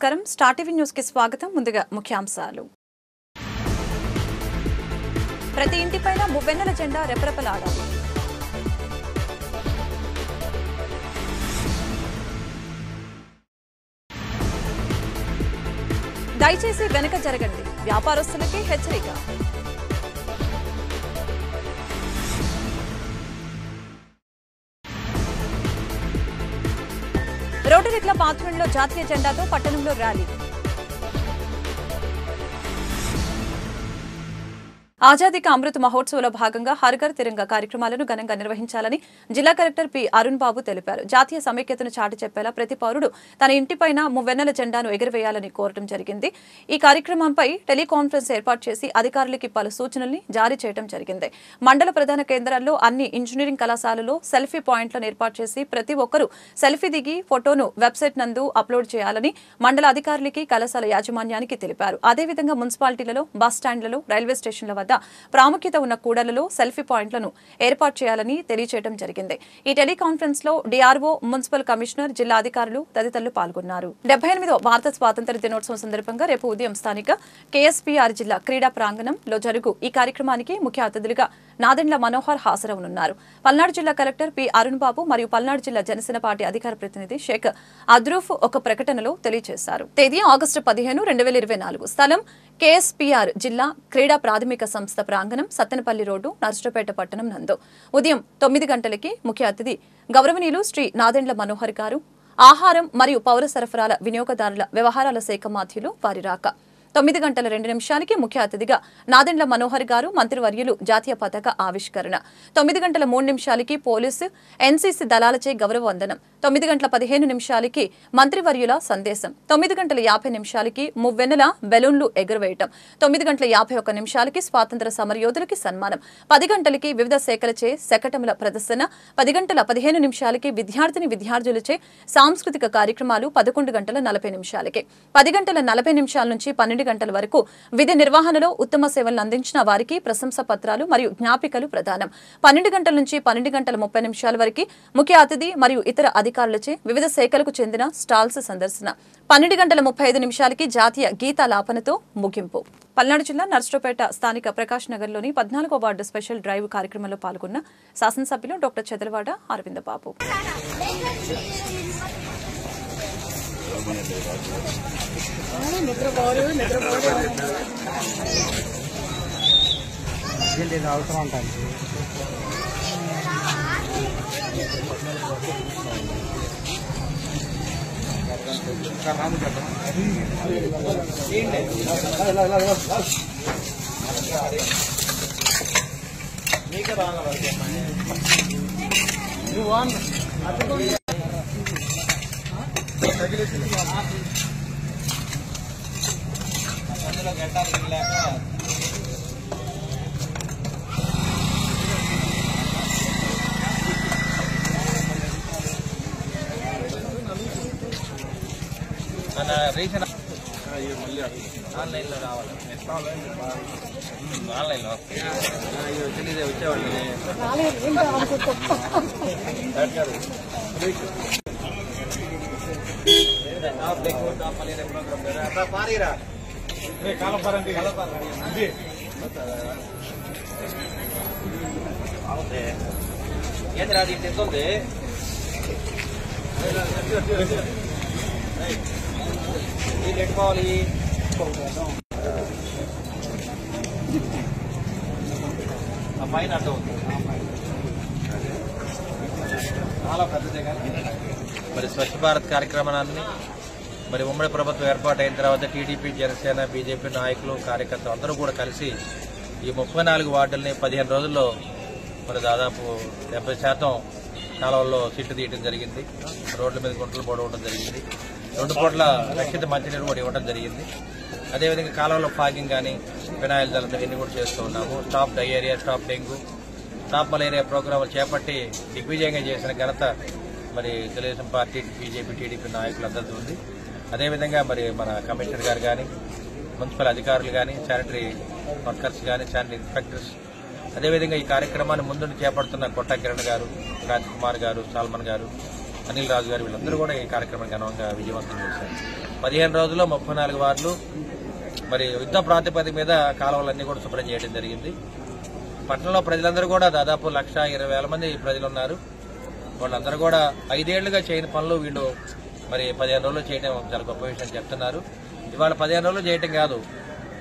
నమస్కారం star TV news కి స్వాగతం. ముందుగా ముఖ్యాంశాలు. ప్రతి ఇంటిపైన మువ్వెన్నెల జెండా రెపరెపలాడాలి. దయచేసి వెనక జరగండి, వ్యాపారస్తులకి హెచ్చరిక. రోటరీ క్లబ్ ఆధ్వర్యంలో జాతీయ జెండాతో పట్టణంలో ర్యాలీ. ఆజాదీ కా అమృత్ మహోత్సవంలో భాగంగా హర్ ఘర్ తిరంగా కార్యక్రమాలను ఘనంగా నిర్వహించాలని జిల్లా కలెక్టర్ పి అరుణ్ బాబు తెలిపారు. జాతీయ సమైక్యతను చాటి చెప్పేలా ప్రతి పౌరుడు తన ఇంటిపైన మువ్వెన్నెల జెండాను ఎగురవేయాలని కోరడం జరిగింది. ఈ కార్యక్రమంపై టెలికాన్ఫరెన్స్ ఏర్పాటు చేసి అధికారులకి పలు సూచనల్ని జారీ చేయడం జరిగింది. మండల ప్రధాన కేంద్రాల్లో అన్ని ఇంజనీరింగ్ కళాశాలలో సెల్ఫీ పాయింట్లను ఏర్పాటు చేసి ప్రతి ఒక్కరూ సెల్ఫీ దిగి ఫోటోను వెబ్సైట్ నందు అప్లోడ్ చేయాలని మండల అధికారులకి కళాశాల యాజమాన్యానికి తెలిపారు. అదేవిధంగా మున్సిపాలిటీలలో బస్ స్టాండ్లలో రైల్వే స్టేషన్ల వద్ద ప్రాముఖ్యత ఉన్న కూడళ్లలో సెల్ఫీ పాయింట్లను ఏర్పాటు చేయాలని తెలియజేయడం జరిగింది. ఈ టెలికాన్ఫరెన్స్ లో డిఆర్ఓ, మున్సిపల్ కమిషనర్, జిల్లా అధికారులు తదితరులు పాల్గొన్నారు. 78వ భారత స్వాతంత్ర్య దినోత్సవం సందర్భంగా రేపు ఉదయం స్థానిక కేఎస్పీఆర్ జిల్లా క్రీడా ప్రాంగణంలో జరుగు ఈ కార్యక్రమానికి ముఖ్య అతిథులుగా నాదెండ్ల మనోహర్ హాజరవనున్నారు. పల్నాడు జిల్లా కలెక్టర్ పి అరుణ్ బాబు మరియు పల్నాడు జిల్లా జనసేన పార్టీ అధికార ప్రతినిధి షేక్ అద్రూఫ్ ఒక ప్రకటనలో తెలియజేశారు. తేదీ ఆగస్టు 15, 2024. స్థలం కేఎస్పీఆర్ జిల్లా క్రీడా ప్రాథమిక సంస్థ ప్రాంగణం, సత్తెనపల్లి రోడ్డు, నర్సరావుపేట పట్టణం నందు ఉదయం 9 గంటలకి ముఖ్య అతిథి గౌరవనీయులు శ్రీ నాదెండ్ల మనోహర్ గారు, ఆహారం మరియు పౌర సరఫరాల వినియోగదారుల వ్యవహారాల శాఖ మాధ్యులు వారి రాక. 9 గంటల 2 నిమిషాలకి ముఖ్య అతిథిగా నాదెండ్ల మనోహర్ గారు, మంత్రివర్యులు జాతీయ పతాక ఆవిష్కరణ. 9 గంటల 3 నిమిషాలకి పోలీసు ఎన్సీసీ దళాలచే గౌరవ వందనం. 9 గంటల 15 నిమిషాలకి మంత్రివర్యుల సందేశం. 9 గంటల 50 నిమిషాలకి మువ్వెన్నెల బెలూన్లు ఎగురవేయటం. 9 గంటల 51 నిమిషాలకి స్వాతంత్ర సమరయోధులకి సన్మానం. 10 గంటలకి వివిధ శాఖలచే శకటముల ప్రదర్శన. 10 గంటల 15 నిమిషాలకి విద్యార్థులచే సాంస్కృతిక కార్యక్రమాలు. 11 గంటల 40 నిమిషాలకి 10 గంటల 40 నిమిషాల నుంచి 12 గంటల వరకు విధి నిర్వహణలో ఉత్తమ సేవలను అందించిన వారికి ప్రశంస పత్రాలు మరియు జ్ఞాపికలు ప్రదానం. 12 గంటల నుంచి 12 గంటల 30 నిమిషాల వరకు ముఖ్య అతిథి మరియు ఇతర అధికారులచే వివిధ శాఖలకు చెందిన స్టాల్స్ సందర్శన. 12 గంటల 35 నిమిషాలకి జాతీయ గీతాలాపనతో ముగింపు. పల్నాడు జిల్లా నర్సరావుపేట స్థానిక ప్రకాష్ నగర్లోని 14వ వార్డు స్పెషల్ డ్రైవ్ కార్యక్రమంలో పాల్గొన్న శాసనసభ్యులు డాక్టర్ చెదలవాడ అరవింద బాబు. అవసరం ఉంటుంది. రీసెంట్ ఆన్లైన్లో రావాలి. ఆన్లైన్లో తెలియదే వచ్చేవాళ్ళు. ఏంది రాదు ఇంత ఉంది. ఇది పెట్టుకోవాలి. ఆ పైన అడ్డం ఉంది, చాలా పెద్దదే. కానీ మరి స్వచ్ఛ భారత్ కార్యక్రమాన్ని మరి ఉమ్మడి ప్రభుత్వం ఏర్పాటైన తర్వాత టీడీపీ, జనసేన, బీజేపీ నాయకులు, కార్యకర్తలు అందరూ కూడా కలిసి ఈ 34 వార్డుల్ని 15 రోజుల్లో మరి దాదాపు 70% కాలువల్లో సిట్టు తీయడం జరిగింది. రోడ్ల మీద గుంటలు పొడవడం జరిగింది. 2 పూట్ల రక్షిత మంచినీరు కూడా ఇవ్వడం జరిగింది. అదేవిధంగా కాలువలో ఫాగింగ్ కానీ ఫినాయిల్ జలంతో ఇవన్నీ కూడా చేస్తూ ఉన్నాము. Stop diarrhoea, stop dengue, stop malaria ప్రోగ్రాములు చేపట్టి దిగ్విజయంగా చేసిన ఘనత మరి తెలుగుదేశం పార్టీ, బీజేపీ, టీడీపీ నాయకులందరితో ఉంది. అదేవిధంగా మరి మన కమిషనర్ గారు కానీ, మున్సిపల్ అధికారులు కానీ, శానిటరీ వర్కర్స్ కానీ, శానిటరీ ఇన్స్పెక్టర్స్, అదేవిధంగా ఈ కార్యక్రమాన్ని ముందుండి చేపడుతున్న కొట్టా కిరణ్ గారు, రాజ్ కుమార్ గారు, సాల్మన్ గారు, అనిల్ రాజు గారు వీళ్ళందరూ కూడా ఈ కార్యక్రమాన్ని ఘనంగా విజయవంతం చేశారు. 15 రోజుల్లో 34 వార్డులు మరి యుద్ధ ప్రాతిపదిక మీద కాలువలన్నీ కూడా శుభ్రం చేయడం జరిగింది. పట్టణంలో ప్రజలందరూ కూడా దాదాపు 1,20,000 మంది ప్రజలు ఉన్నారు. వాళ్ళందరూ కూడా 5 ఏళ్లుగా చేయని పనులు వీళ్ళు మరి 15 రోజులు చేయడం చాలా గొప్ప విషయం చెప్తున్నారు. ఇవాళ 15 రోజులు చేయటం కాదు,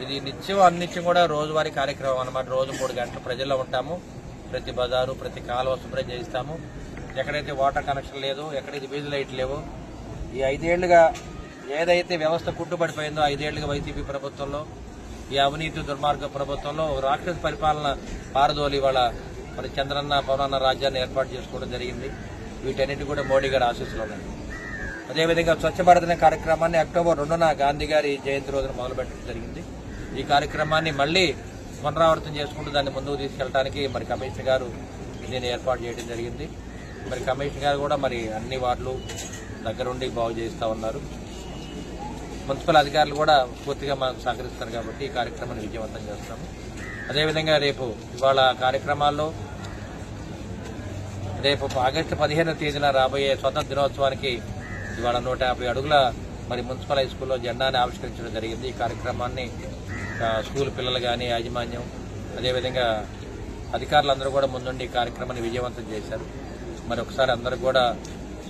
ఇది నిత్యం అన్నిత్యం కూడా రోజువారీ కార్యక్రమం అన్నమాట. రోజు 3 గంటలు ప్రజల్లో ఉంటాము. ప్రతి బజారు ప్రతి కాలువ శుభ్రం చేయిస్తాము. ఎక్కడైతే వాటర్ కనెక్షన్ లేదో, ఎక్కడైతే వీధి లైట్ లేవో, ఈ 5 ఏళ్లుగా ఏదైతే వ్యవస్థ కుట్టుబడిపోయిందో 5 ఏళ్లుగా వైసీపీ ప్రభుత్వంలో, ఈ అవినీతి దుర్మార్గ ప్రభుత్వంలో రాక్షస పరిపాలన పారదోలి వాళ్ళ మరి చంద్రన్న పవనన్న రాజ్యాన్ని ఏర్పాటు చేసుకోవడం జరిగింది. వీటన్నిటి కూడా మోడీ గారి ఆశీస్సులు ఉన్నాయి. అదేవిధంగా స్వచ్ఛ భారత్ అనే కార్యక్రమాన్ని అక్టోబర్ 2న గాంధీ గారి జయంతి రోజున మొదలుపెట్టడం జరిగింది. ఈ కార్యక్రమాన్ని మళ్లీ పునరావృతం చేసుకుంటూ దాన్ని ముందుకు తీసుకెళ్ళడానికి మరి కమిషనర్ గారు దీన్ని ఏర్పాటు చేయడం జరిగింది. మరి కమిషనర్ గారు కూడా మరి అన్ని వార్డులు దగ్గరుండి బాగు చేస్తూ ఉన్నారు. మున్సిపల్ అధికారులు కూడా పూర్తిగా మనకు సహకరిస్తారు కాబట్టి ఈ కార్యక్రమాన్ని విజయవంతం చేస్తాము. అదేవిధంగా ఇవాళ కార్యక్రమాల్లో రేపు ఆగస్టు 15వ తేదీన రాబోయే స్వతంత్ర దినోత్సవానికి ఇవాళ 150 అడుగుల మరి మున్సిపల్ హై స్కూల్లో జెండాని ఆవిష్కరించడం జరిగింది. ఈ కార్యక్రమాన్ని స్కూల్ పిల్లలు కానీ యాజమాన్యం అదేవిధంగా అధికారులందరూ కూడా ముందుండి ఈ కార్యక్రమాన్ని విజయవంతం చేశారు. మరి ఒకసారి అందరూ కూడా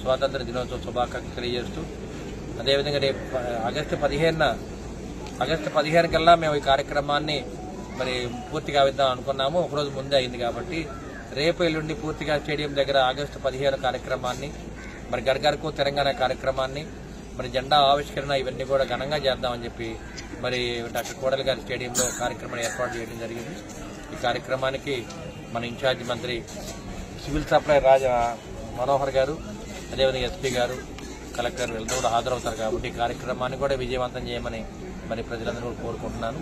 స్వాతంత్ర దినోత్సవ శుభాకాంక్షలు తెలియజేస్తూ, అదేవిధంగా రేపు ఆగస్టు 15 కల్లా మేము ఈ కార్యక్రమాన్ని మరి పూర్తిగా ఇద్దాం అనుకున్నాము. ఒకరోజు ముందే అయింది కాబట్టి రేపు ఎల్లుండి పూర్తిగా స్టేడియం దగ్గర ఆగస్టు 15 కార్యక్రమాన్ని, మరి గర్గర్కు తెలంగాణ కార్యక్రమాన్ని, మరి జెండా ఆవిష్కరణ ఇవన్నీ కూడా ఘనంగా చేద్దామని చెప్పి మరి డాక్టర్ కోడెల గారి స్టేడియంలో కార్యక్రమాన్ని ఏర్పాటు చేయడం జరిగింది. ఈ కార్యక్రమానికి మన ఇన్ఛార్జి మంత్రి సివిల్ సప్లై మనోహర్ గారు, అదేవిధంగా ఎస్పీ గారు, కలెక్టర్ వీళ్ళతో కూడా హాజరవుతారు కాబట్టి ఈ కార్యక్రమాన్ని కూడా విజయవంతం చేయమని మరి ప్రజలందరూ కోరుకుంటున్నాను.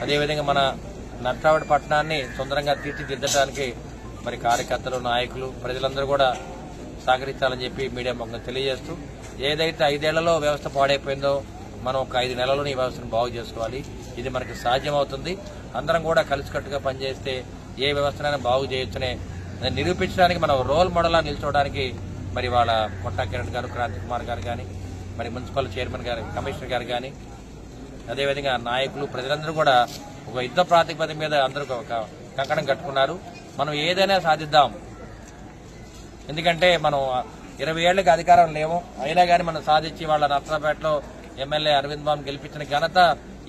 అదేవిధంగా మన నర్సాపేట పట్టణాన్ని సుందరంగా తీర్చిదిద్దడానికి మరి కార్యకర్తలు, నాయకులు, ప్రజలందరూ కూడా సహకరించాలని చెప్పి మీడియా ముఖంగా తెలియజేస్తూ, ఏదైతే 5 ఏళ్లలో వ్యవస్థ పాడైపోయిందో మనం ఒక 5 నెలల్లో ఈ వ్యవస్థను బాగు చేసుకోవాలి. ఇది మనకి సాధ్యమవుతుంది. అందరం కూడా కలిసికట్టుగా పనిచేస్తే ఏ వ్యవస్థనైనా బాగు చేయొచ్చనే నిరూపించడానికి మనం రోల్ మోడల్గా నిల్చోవడానికి మరి వాళ్ళ కొట్టా కిరణ్ గారు, క్రాంతి కుమార్ గారు కానీ, మరి మున్సిపల్ చైర్మన్ గారు, కమిషనర్ గారు కానీ, అదేవిధంగా నాయకులు, ప్రజలందరూ కూడా ఒక యుద్ధ ప్రాతిపదిక మీద అందరూ ఒక కంకణం కట్టుకున్నారు. మనం ఏదైనా సాధిద్దాం. ఎందుకంటే మనం 20 ఏళ్లకి అధికారం లేవు, అయినా కానీ మనం సాధించి వాళ్ళ నర్సాపేటలో ఎమ్మెల్యే అరవింద్ బాబు గెలిపించిన ఘనత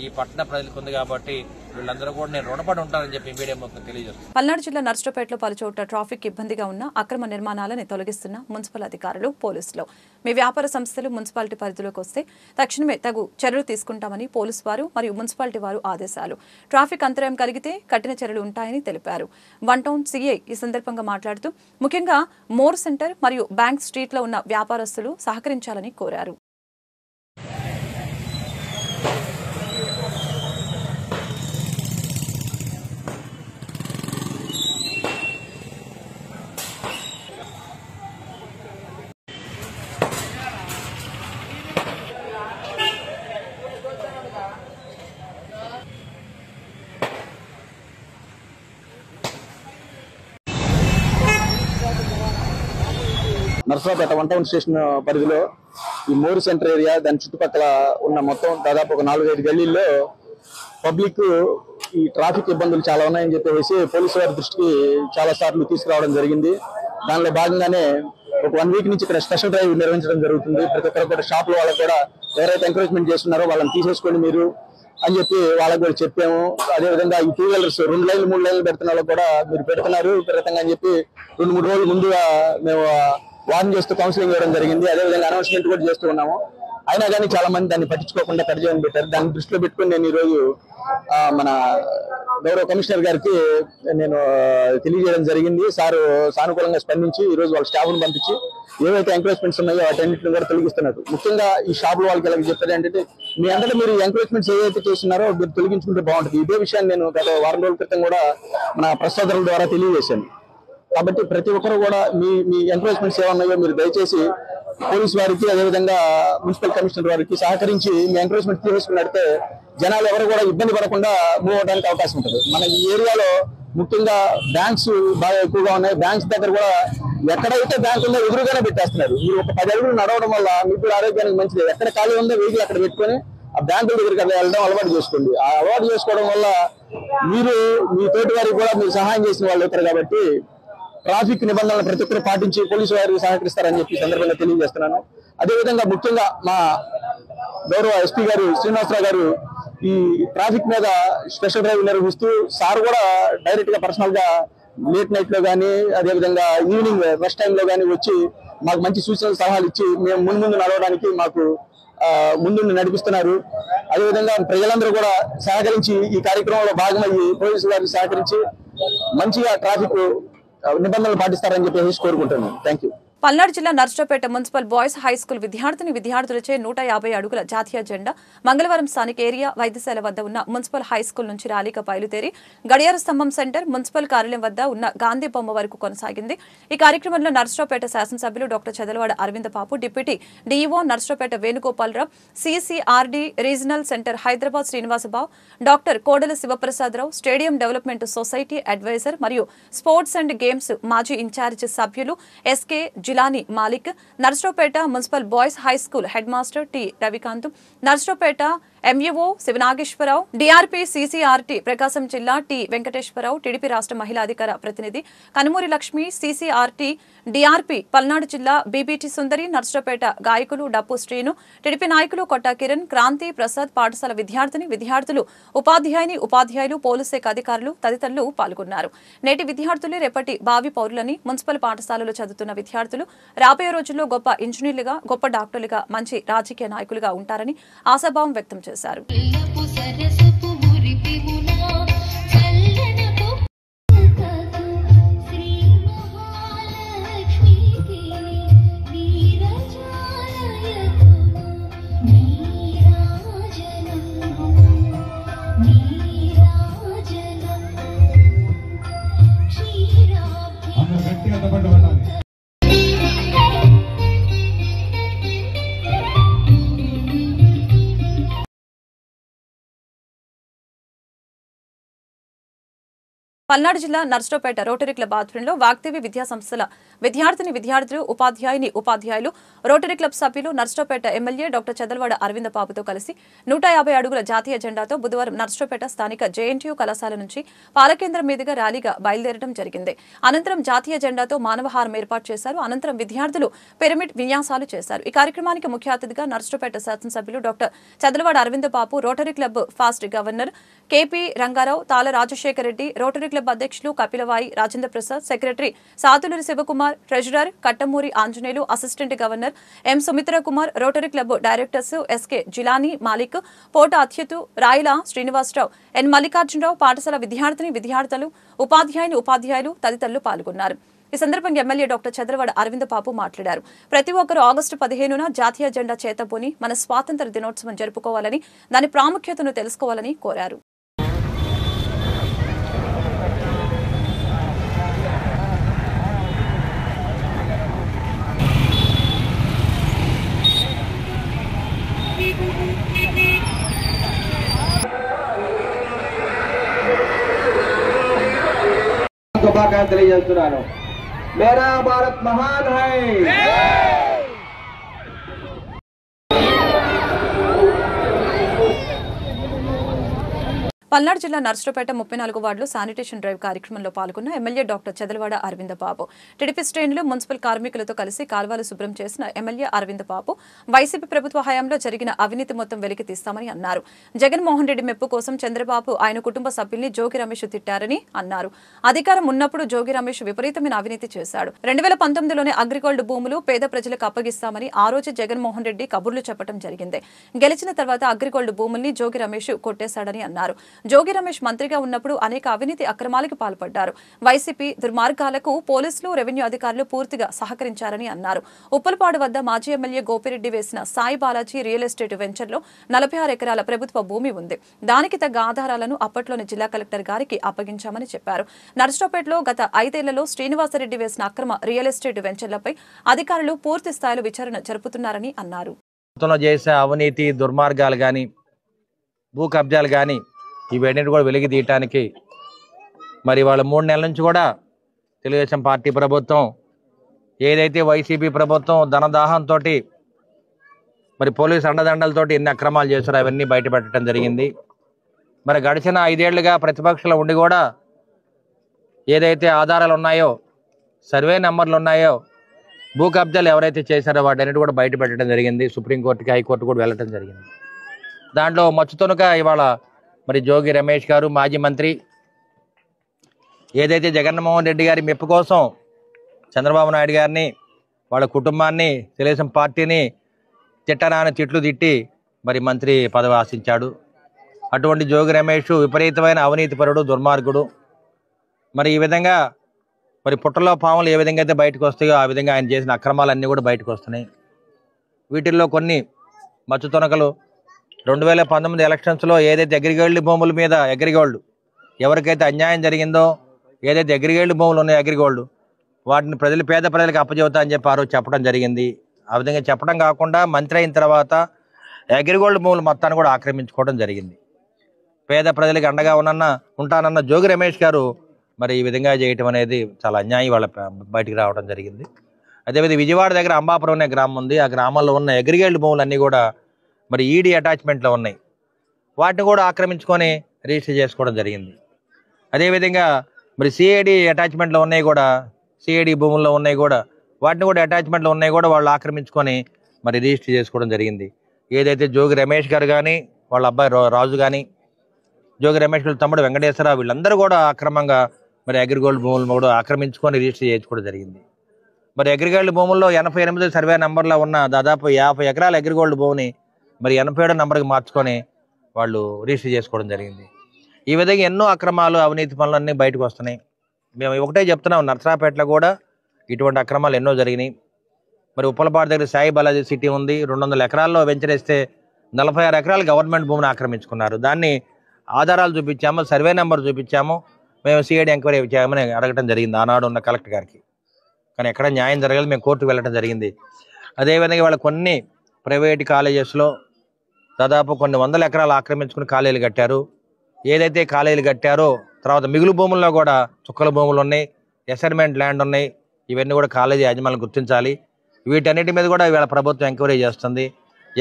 ఈ పట్టణ ప్రజలకు ఉంది కాబట్టి వీళ్ళందరూ కూడా నేను రుణపడి ఉంటారని చెప్పి మీడియా మొత్తం తెలియజేస్తారు. పల్నాడు జిల్లా నర్సాపేటలో పలుచోట్ల ట్రాఫిక్ ఇబ్బందిగా ఉన్న అక్రమ నిర్మాణాలను తొలగిస్తున్న మున్సిపల్ అధికారులు, పోలీసులు. మీ వ్యాపార సంస్థలు మున్సిపాలిటీ పరిధిలోకి వస్తే తక్షణమే తగు చర్యలు తీసుకుంటామని పోలీసు వారు మరియు మున్సిపాలిటీ వారు ఆదేశాలు. ట్రాఫిక్ అంతరాయం కలిగితే కఠిన చర్యలు ఉంటాయని తెలిపారు. 1 టౌన్ సీఐ ఈ సందర్భంగా మాట్లాడుతూ ముఖ్యంగా మోర్ సెంటర్ మరియు బ్యాంక్ స్ట్రీట్లో ఉన్న వ్యాపారస్తులు సహకరించాలని కోరారు. నర్సాపేట 1 టౌన్ స్టేషన్ పరిధిలో ఈ మోర్ సెంటర్ ఏరియా, దాని చుట్టుపక్కల ఉన్న మొత్తం దాదాపు ఒక 4-5 గల్లీల్లో పబ్లిక్ ఈ ట్రాఫిక్ ఇబ్బందులు చాలా ఉన్నాయని చెప్పేసి పోలీసు వారి దృష్టికి చాలా సార్లు తీసుకురావడం జరిగింది. దానిలో భాగంగానే ఒక 1 వీక్ నుంచి ఇక్కడ స్పెషల్ డ్రైవ్ నిర్వహించడం జరుగుతుంది. ప్రతి ఒక్కరు కూడా షాపుల వాళ్ళకు కూడా ఎవరైతే ఎంకరేజ్మెంట్ చేస్తున్నారో వాళ్ళని తీసేసుకోండి మీరు అని చెప్పి వాళ్ళకు కూడా చెప్పాము. అదేవిధంగా ఈ 2 వీలర్స్ 2 లైన్లు 3 లైన్లు పెడుతున్న వాళ్ళకు కూడా మీరు పెడుతున్నారు విపరీతంగా అని చెప్పి 2-3 రోజుల ముందుగా మేము వార్న్ చేస్తూ కౌన్సిలింగ్ ఇవ్వడం జరిగింది. అదేవిధంగా అనౌన్స్మెంట్ కూడా చేస్తూ ఉన్నాము. అయినా కానీ చాలా మంది దాన్ని పట్టించుకోకుండా కడిజేయని పెట్టారు. దాన్ని దృష్టిలో పెట్టుకుని నేను ఈరోజు మన గౌరవ కమిషనర్ గారికి నేను తెలియజేయడం జరిగింది. సారు సానుకూలంగా స్పందించి ఈరోజు వాళ్ళ స్టాఫ్ను పంపించి ఏవైతే ఎంకరేజ్మెంట్స్ ఉన్నాయో వాటన్నింటిని కూడా తొలగిస్తున్నారు. ముఖ్యంగా ఈ షాపుల వాళ్ళకి ఎలా చెప్పారు అంటే, మీ అందరూ మీరు ఎంకరేజ్మెంట్స్ ఏవైతే చేస్తున్నారో మీరు తొలగించుకుంటే బాగుంటుంది. ఇదే విషయాన్ని నేను గత వారం రోజుల క్రితం కూడా మన ప్రసాదరుల ద్వారా తెలియజేశాను. కాబట్టి ప్రతి ఒక్కరు కూడా మీ ఎంకరేజ్మెంట్స్ ఏమన్నాయో మీరు దయచేసి పోలీసు వారికి, అదేవిధంగా మున్సిపల్ కమిషనర్ వారికి సహకరించి మీ ఎంకరేజ్మెంట్ తీసుకున్నట్టే జనాలు ఎవరు కూడా ఇబ్బంది పడకుండా మూవ్ అవడానికి అవకాశం ఉంటుంది. మన ఈ ఏరియాలో ముఖ్యంగా బ్యాంక్స్ బాగా ఎక్కువగా ఉన్నాయి. బ్యాంక్స్ దగ్గర కూడా ఎక్కడైతే బ్యాంక్ ఉందో ఎదురుగానే పెట్టేస్తున్నారు. మీరు ఒక 10 అడుగులు నడవడం వల్ల మీకు ఆరోగ్యానికి మంచిది. ఎక్కడ ఖాళీ ఉందో వెహికల్ అక్కడ పెట్టుకొని ఆ బ్యాంకుల దగ్గరికి వెళ్ళడం అలవాటు చేసుకోండి. ఆ అలవాటు చేసుకోవడం వల్ల మీరు మీ తోటి వారికి కూడా మీరు సహాయం చేసిన వాళ్ళు అవుతారు. కాబట్టి ట్రాఫిక్ నిబంధనలు ప్రతి ఒక్కరు పాటించి పోలీసు వారికి సహకరిస్తారని చెప్పి సందర్భంగా తెలియజేస్తున్నాను. అదేవిధంగా ముఖ్యంగా మా గౌరవ ఎస్పీ గారు శ్రీనివాసరావు గారు ఈ ట్రాఫిక్ మీద స్పెషల్ డ్రైవ్ నిర్వహిస్తూ సార్ కూడా డైరెక్ట్ గా పర్సనల్ గా లేట్ నైట్ లో కానీ అదేవిధంగా ఈవినింగ్ రష్ టైంలో కానీ వచ్చి మాకు మంచి సూచనలు సలహాలు ఇచ్చి మేము ముందు నడవడానికి మాకు ముందు నడిపిస్తున్నారు. అదేవిధంగా ప్రజలందరూ కూడా సహకరించి ఈ కార్యక్రమంలో భాగమయ్యి పోలీసు వారిని సహకరించి మంచిగా ట్రాఫిక్ నిబంధనలు పాటిస్తారని చెప్పేసి కోరుకుంటున్నాను. Thank you. పల్నాడు జిల్లా Narasaraopet municipal boys high school విద్యార్థులచే 150 అడుగుల జాతీయ జెండా మంగళవారం స్థానిక ఏరియా వైద్యశాల వద్ద ఉన్న మున్సిపల్ హై స్కూల్ నుంచి ర్యాలీగా బయలుదేరి గడియార స్తంభం సెంటర్ మున్సిపల్ కార్యాలయం వద్ద ఉన్న గాంధీ బొమ్మ వరకు కొనసాగింది. ఈ కార్యక్రమంలో నర్సరావుపేట శాసనసభ్యులు doctor Chadalavada Aravinda Babu, deputy DEO Narasaraopet Venugopalarao, CCRT regional centre Hyderabad Srinivasababu, doctor Kodala Sivaprasadarao, stadium development society advisor మరియు స్పోర్ట్స్ అండ్ గేమ్స్ మాజీ ఇన్ఛార్జ్ సభ్యులు SK Jilani Malik, Narasaraopet municipal boys high school head master T Ravikanth, Narasaraopet MEO Sivanageswararao, DRP CCRT Prakasam జిల్లా టి వెంకటేశ్వరరావు, టీడీపీ రాష్ట్ర మహిళా అధికార ప్రతినిధి కనుమూరి లక్ష్మి, సిసిఆర్టీ డిఆర్పీ పల్నాడు జిల్లా బీబీటీ సుందరి, నర్సరావుపేట గాయకులు డప్పు శ్రీను, టీడీపీ నాయకులు కొట్టా కిరణ్, క్రాంతి ప్రసాద్, పాఠశాల విద్యార్థులు, ఉపాధ్యాయులు, పోలీస్ శాఖ అధికారులు తదితరులు పాల్గొన్నారు. నేటి విద్యార్థులే రేపటి భావి పౌరులని, మున్సిపల్ పాఠశాలలో చదువుతున్న విద్యార్థులు రాబోయే రోజుల్లో గొప్ప ఇంజనీర్లుగా, గొప్ప డాక్టర్లుగా, మంచి రాజకీయ నాయకులుగా ఉంటారని ఆశాభావం వ్యక్తం చేశారు. పల్నాడు జిల్లా నర్సరావుపేట రోటరీ క్లబ్ ఆధ్వర్యంలో వాగ్దేవి విద్యా సంస్థల విద్యార్థులు, ఉపాధ్యాయులు, రోటరీ క్లబ్ సభ్యులు నర్సరావుపేట ఎమ్మెల్యే డాక్టర్ చదలవాడ అరవింద బాబుతో కలిసి 150 అడుగుల జాతీయ జెండాతో బుధవారం నర్సరావుపేట స్థానిక జేఎన్టీయూ కళాశాల నుంచి పాలకేంద్రం మీదుగా ర్యాలీగా బయలుదేరడం జరిగింది. అనంతరం జాతీయ జెండాతో మానవహారం ఏర్పాటు చేశారు. అనంతరం విద్యార్థులు పిరమిడ్ విన్యాసాలు చేశారు. ఈ కార్యక్రమానికి ముఖ్య అతిథిగా నర్సరావుపేట శాసనసభ్యులు doctor Chadalavada Aravinda Babu, Rotary club past governor KP Rangarao, Tala Rajasekhara Reddy, Rotary club అధ్యక్షులు Kapilavai Rajendra Prasad, secretary Satuluri Sivakumar, treasurer Kattamuri Anjaneyulu, assistant governor M Sumitra Kumar, Rotary club directors SK Jilani Malik, Pota Achyutu, Rayila Srinivasarao, N Mallikarjunarao, పాఠశాల విద్యార్థులు, ఉపాధ్యాయులు తదితరులు పాల్గొన్నారు. ఈ సందర్భంగా ఎమ్మెల్యే డాక్టర్ చదలవాడ అరవింద బాబు మాట్లాడారు. ప్రతి ఒక్కరూ ఆగస్టు 15న జాతీయ జెండా చేతబూని మన స్వాతంత్ర దినోత్సవం జరుపుకోవాలని, దాని ప్రాముఖ్యతను తెలుసుకోవాలని కోరారు. శుభాకాంక్షలు తెలియజేస్తున్నాను. మేరా భారత్ మహాన్ హై. పల్నాడు జిల్లా నర్సరావుపేట 34 వార్డులో శానిటేషన్ డ్రైవ్ కార్యక్రమంలో పాల్గొన్న ఎమ్మెల్యే డాక్టర్ చదలవాడ అరవింద బాబు, టీడీపీ శ్రేణులు మున్సిపల్ కార్మికులతో కలిసి కాల్వలు శుభ్రం చేసిన ఎమ్మెల్యే అరవింద బాబు వైసీపీ ప్రభుత్వ హయాంలో జరిగిన అవినీతి మొత్తం వెలికి తీస్తామని అన్నారు. జగన్మోహన్ రెడ్డి మెప్పు కోసం చంద్రబాబు ఆయన కుటుంబ సభ్యుల్ని జోగి రమేష్ తిట్టారని అన్నారు. అధికారం ఉన్నప్పుడు జోగి రమేష్ విపరీతమైన అవినీతి చేశాడు. 2019లోనే అగ్రిగోల్డ్ భూములు పేద ప్రజలకు అప్పగిస్తామని ఆ రోజు జగన్మోహన్ రెడ్డి కబుర్లు చెప్పడం జరిగింది. గెలిచిన తర్వాత అగ్రిగోల్డ్ భూముల్ని జోగి రమేష్ కొట్టేశాడని అన్నారు. జోగి రమేష్ మంత్రిగా ఉన్నప్పుడు అనేక అవినీతి అక్రమాలకు పాల్పడ్డారు. వైసీపీ దుర్మార్గాలకు పోలీసులు, రెవెన్యూ అధికారులు పూర్తిగా సహకరించారని అన్నారు. ఉప్పలపాడు వద్ద మాజీ ఎమ్మెల్యే గోపిరెడ్డి వేసిన సాయి బాలాజీ రియల్ ఎస్టేట్ వెంచర్లో 46 ఎకరాల ప్రభుత్వ భూమి ఉంది. దానికి తగ్గ ఆధారాలను అప్పట్లోని జిల్లా కలెక్టర్ గారికి అప్పగించామని చెప్పారు. నర్సరావుపేటలో గత 5 ఏళ్లలో శ్రీనివాసరెడ్డి వేసిన అక్రమ రియల్ ఎస్టేట్ వెంచర్లపై అధికారులు పూర్తి స్థాయిలో విచారణ జరుపుతున్నారని అన్నారు. చేసే అవినీతి దుర్మార్గాలు కానీ, భూ కబ్జాలు కానీ ఇవన్నీ కూడా వెలికి తీయటానికి మరి వాళ్ళ 3 నెలల నుంచి కూడా తెలుగుదేశం పార్టీ ప్రభుత్వం ఏదైతే వైసీపీ ప్రభుత్వం ధనదాహంతో మరి పోలీసు అండదండలతోటి ఎన్ని అక్రమాలు చేస్తారో అవన్నీ బయటపెట్టడం జరిగింది. మరి గడిచిన 5 ఏళ్లుగా ప్రతిపక్షంలో ఉండి కూడా ఏదైతే ఆధారాలు ఉన్నాయో, సర్వే నెంబర్లు ఉన్నాయో, భూ కబ్జాలు ఎవరైతే చేశారో వాటన్నిటి కూడా బయట పెట్టడం జరిగింది. సుప్రీంకోర్టుకి, హైకోర్టు కూడా వెళ్ళడం జరిగింది. దాంట్లో మచ్చుతోనుక ఇవాళ మరి జోగి రమేష్ గారు, మాజీ మంత్రి, ఏదైతే జగన్మోహన్ రెడ్డి గారి మెప్పు కోసం చంద్రబాబు నాయుడు గారిని, వాళ్ళ కుటుంబాన్ని, తెలుగుదేశం పార్టీని తిట్టనాని తిట్లు తిట్టి మరి మంత్రి పదవి ఆశించాడు. అటువంటి జోగి రమేష్ విపరీతమైన అవినీతిపరుడు, దుర్మార్గుడు. మరి ఈ విధంగా మరి పుట్టలో పాములు ఏ విధంగా అయితే బయటకు వస్తాయో ఆ విధంగా ఆయన చేసిన అక్రమాలన్నీ కూడా బయటకు వస్తున్నాయి. వీటిల్లో కొన్ని మచ్చుతొనకలు 2019 ఎలక్షన్స్లో ఏదైతే అగ్రిగోల్డ్ భూముల మీద అగ్రిగోల్డ్ ఎవరికైతే అన్యాయం జరిగిందో, ఏదైతే అగ్రిగోల్డ్ భూములు ఉన్నాయో అగ్రిగోల్డ్ వాటిని పేద ప్రజలకు అప్పచెబుతా అని చెప్పి ఆ రోజు చెప్పడం జరిగింది. ఆ విధంగా చెప్పడం కాకుండా మంత్రి అయిన తర్వాత అగ్రిగోల్డ్ భూములు మొత్తాన్ని కూడా ఆక్రమించుకోవడం జరిగింది. పేద ప్రజలకు అండగా ఉంటానన్న జోగి రమేష్ గారు మరి ఈ విధంగా చేయటం అనేది చాలా అన్యాయం. వాళ్ళ బయటికి రావడం జరిగింది. అదేవిధంగా విజయవాడ దగ్గర అంబాపురం అనే గ్రామం ఉంది. ఆ గ్రామంలో ఉన్న అగ్రిగోల్డ్ భూములన్నీ కూడా మరి ఈడీ అటాచ్మెంట్లో ఉన్నాయి. వాటిని కూడా ఆక్రమించుకొని రిజిస్టర్ చేసుకోవడం జరిగింది. అదేవిధంగా మరి సిఐడి అటాచ్మెంట్లో ఉన్నాయి కూడా, సిఐడి భూముల్లో ఉన్నాయి కూడా, వాటిని కూడా అటాచ్మెంట్లో ఉన్నాయి కూడా వాళ్ళు ఆక్రమించుకొని మరి రిజిస్టర్ చేసుకోవడం జరిగింది. ఏదైతే జోగి రమేష్ గారు కానీ, వాళ్ళ అబ్బాయి రాజు కానీ, జోగి రమేష్ గారి తమ్ముడు వెంకటేశ్వరరావు వీళ్ళందరూ కూడా అక్రమంగా మరి అగ్రిగోల్డ్ భూములు కూడా ఆక్రమించుకొని రిజిస్టర్ చేసుకోవడం జరిగింది. మరి అగ్రిగోల్డ్ భూముల్లో 88 సర్వే నెంబర్లో ఉన్న దాదాపు 50 ఎకరాల అగ్రిగోల్డ్ భూమిని మరి 87 నెంబర్కి మార్చుకొని వాళ్ళు రిజిస్టర్ చేసుకోవడం జరిగింది. ఈ విధంగా ఎన్నో అక్రమాలు, అవినీతి పనులన్నీ బయటకు వస్తున్నాయి. మేము ఒకటే చెప్తున్నాం, నర్సరాపేటలో కూడా ఇటువంటి అక్రమాలు ఎన్నో జరిగినాయి. మరి ఉప్పలపాడు దగ్గర సాయి బాలాజీ సిటీ ఉంది. 200 ఎకరాల్లో వెంచర్ వేస్తే 46 ఎకరాలు గవర్నమెంట్ భూమిని ఆక్రమించుకున్నారు. దాన్ని ఆధారాలు చూపించాము, సర్వే నెంబర్ చూపించాము, మేము సిఐడి ఎంక్వైరీ చేయమని అడగటం జరిగింది ఆనాడు ఉన్న కలెక్టర్ గారికి. కానీ ఎక్కడ న్యాయం జరగలేదు. మేము కోర్టుకు వెళ్ళడం జరిగింది. అదేవిధంగా వాళ్ళ కొన్ని ప్రైవేట్ కాలేజెస్లో దాదాపు కొన్ని 100 ఎకరాలు ఆక్రమించుకుని కాలేజీలు కట్టారు. ఏదైతే కాలేజీలు కట్టారో తర్వాత మిగులు భూముల్లో కూడా చుక్కల భూములు ఉన్నాయి, అసైన్మెంట్ ల్యాండ్ ఉన్నాయి. ఇవన్నీ కూడా కాలేజీ యాజమాన్యం గుర్తించాలి. వీటన్నిటి మీద కూడా వీళ్ళ ప్రభుత్వం ఎంక్వైరీ చేస్తుంది.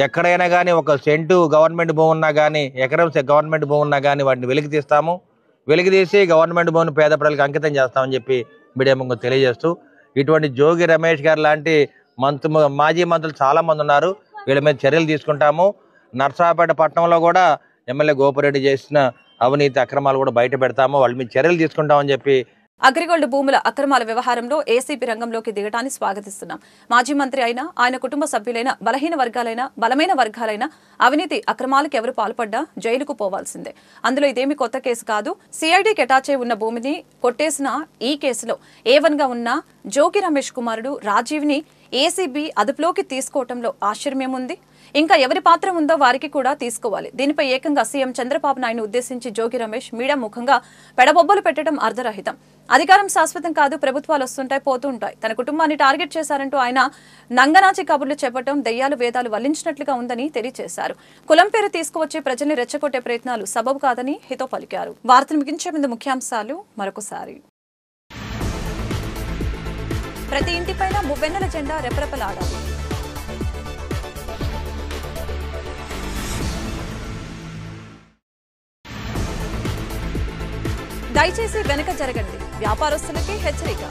ఎక్కడైనా కానీ ఒక సెంటు గవర్నమెంట్ భూమి ఉన్నా కానీ, ఎకరం గవర్నమెంట్ భూమి ఉన్నా కానీ వాటిని వెలికి తీస్తాము. వెలికి తీసి గవర్నమెంట్ భూమిని పేద ప్రజలకు అంకితం చేస్తామని చెప్పి మీడియా ముందు తెలియజేస్తూ, ఇటువంటి జోగి రమేష్ గారు లాంటి మాజీ మంత్రులు చాలామంది ఉన్నారు. వీళ్ళ మీద చర్యలు తీసుకుంటాము. నర్సరాపేట పట్టణంలో కూడా ఎమ్మెల్యే గోపిరెడ్డి చేసిన అవినీతి అక్రమాలు కూడా బయట పెడతాము, వాళ్ళ మీద చర్యలు తీసుకుంటామని చెప్పి. అగ్రిగోల్డ్ భూముల అక్రమాల వ్యవహారంలో ఏసీపీ రంగంలోకి దిగటాన్ని స్వాగతిస్తున్నాం. మాజీ మంత్రి అయినా, ఆయన కుటుంబ సభ్యులైన, బలహీన వర్గాలైన, బలమైన వర్గాలైన అవినీతి అక్రమాలకు ఎవరు పాల్పడ్డా జైలుకు పోవాల్సిందే. అందులో ఇదేమి కొత్త కేసు కాదు. సిఐడికి అటాచ్ అయి ఉన్న భూమిని కొట్టేసిన ఈ కేసులో A1 గా ఉన్న జోగి రమేష్ కుమారుడు రాజీవ్ని ఏసీబీ అదుపులోకి తీసుకోవటంలో ఆశ్చర్యమేముంది? ఇంకా ఎవరి పాత్ర ఉందో వారికి కూడా తీసుకోవాలి. దీనిపై ఏకంగా సీఎం చంద్రబాబు నాయుడును ఉద్దేశించి జోగి రమేష్ మీడియా ముఖంగా పెడబొబ్బలు పెట్టడం అర్ధరహితం. అధికారం శాశ్వతం కాదు, ప్రభుత్వాలు వస్తుంటాయి, పోతూ ఉంటాయి. తన కుటుంబాన్ని టార్గెట్ చేశారంటూ ఆయన నంగనాచి కబుర్లు చెప్పడం దెయ్యాలు వేదాలు వల్లించినట్లుగా ఉందని తెలియజేశారు. కులం పేరు తీసుకువచ్చి ప్రజల్ని రెచ్చగొట్టే ప్రయత్నాలు సబబు కాదని హితో పలికారు. వార్తను ముగించే ముందు ముఖ్యాంశాలు మరొకసారి. ప్రతి ఇంటిపైన మువ్వెన్నెల జెండా రెపరెపలాడాలి. దయచేసి వెనక జరగండి, వ్యాపారస్తులకి హెచ్చరిక.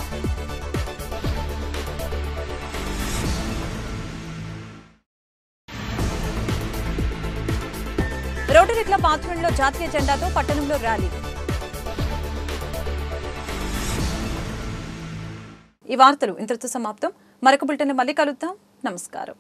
రోటరీ క్లబ్ ఆధ్వర్యంలో జాతీయ జెండాతో పట్టణంలో ర్యాలీ. ఈ వార్తలు ఇంతటితో సమాప్తం. మరొక బులెటిన్ మళ్ళీ కలుద్దాం. నమస్కారం.